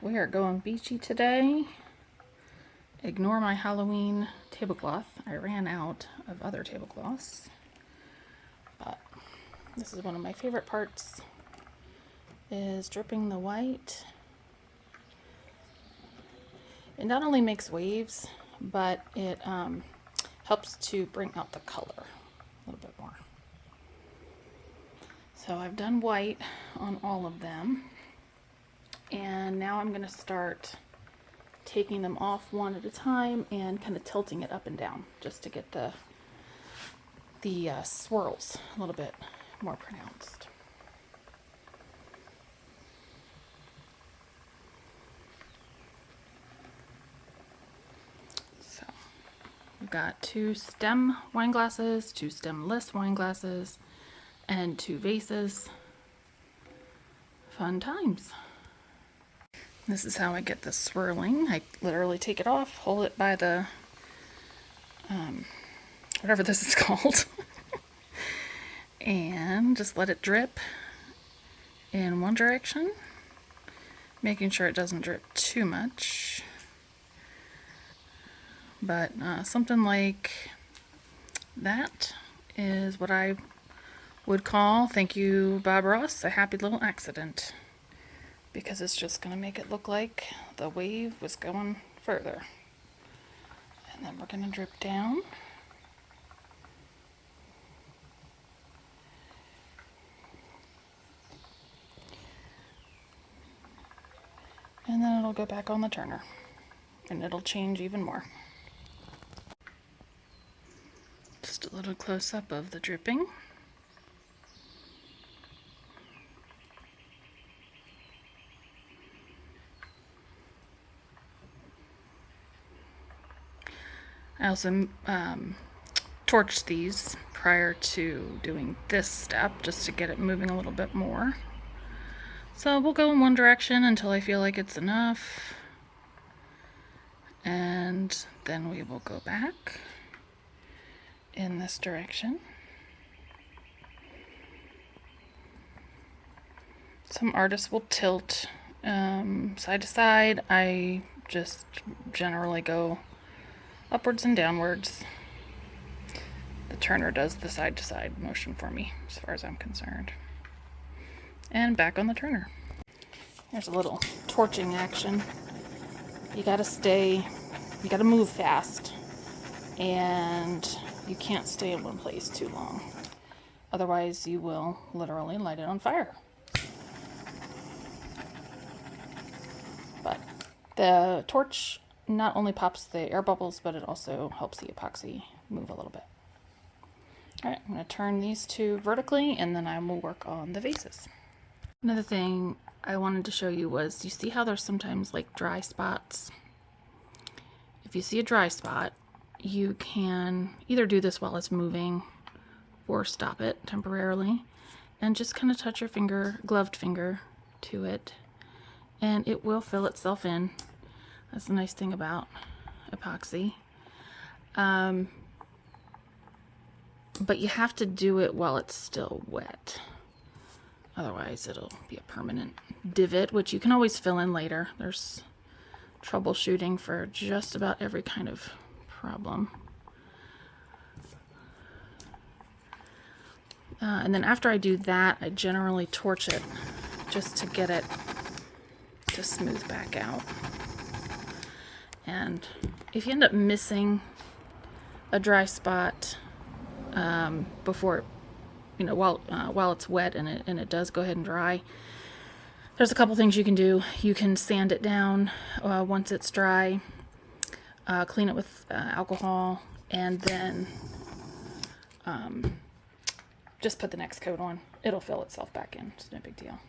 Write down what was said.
We are going beachy today. Ignore my Halloween tablecloth. I ran out of other tablecloths. But this is one of my favorite parts, is dripping the white. It not only makes waves, but it helps to bring out the color a little bit more. So I've done white on all of them. And now I'm going to start taking them off one at a time and kind of tilting it up and down just to get the swirls a little bit more pronounced. So we've got 2 stem wine glasses, 2 stemless wine glasses, and 2 vases. Fun times. This is how I get the swirling. I literally take it off, hold it by the, whatever this is called, and just let it drip in one direction, making sure it doesn't drip too much. But something like that is what I would call, thank you Bob Ross, a happy little accident. Because it's just going to make it look like the wave was going further. And then we're going to drip down. And then it'll go back on the turner. And it'll change even more. Just a little close-up of the dripping. I also torched these prior to doing this step just to get it moving a little bit more. So we'll go in one direction until I feel like it's enough. And then we will go back in this direction. Some artists will tilt side to side. I just generally go upwards and downwards. The turner does the side to side motion for me, as far as I'm concerned. And back on the turner. There's a little torching action. You gotta move fast. And you can't stay in one place too long. Otherwise you will literally light it on fire. But the torch not only pops the air bubbles, but it also helps the epoxy move a little bit. Alright, I'm going to turn these 2 vertically, and then I will work on the vases. Another thing I wanted to show you was, you see how there's sometimes like dry spots? If you see a dry spot, you can either do this while it's moving, or stop it temporarily, and just kind of touch your gloved finger to it, and it will fill itself in. That's the nice thing about epoxy. But you have to do it while it's still wet. Otherwise it'll be a permanent divot, which you can always fill in later. There's troubleshooting for just about every kind of problem. And then after I do that, I generally torch it just to get it to smooth back out. And if you end up missing a dry spot before, while it's wet and it does go ahead and dry, there's a couple things you can do. You can sand it down once it's dry, clean it with alcohol, and then just put the next coat on. It'll fill itself back in. It's no big deal.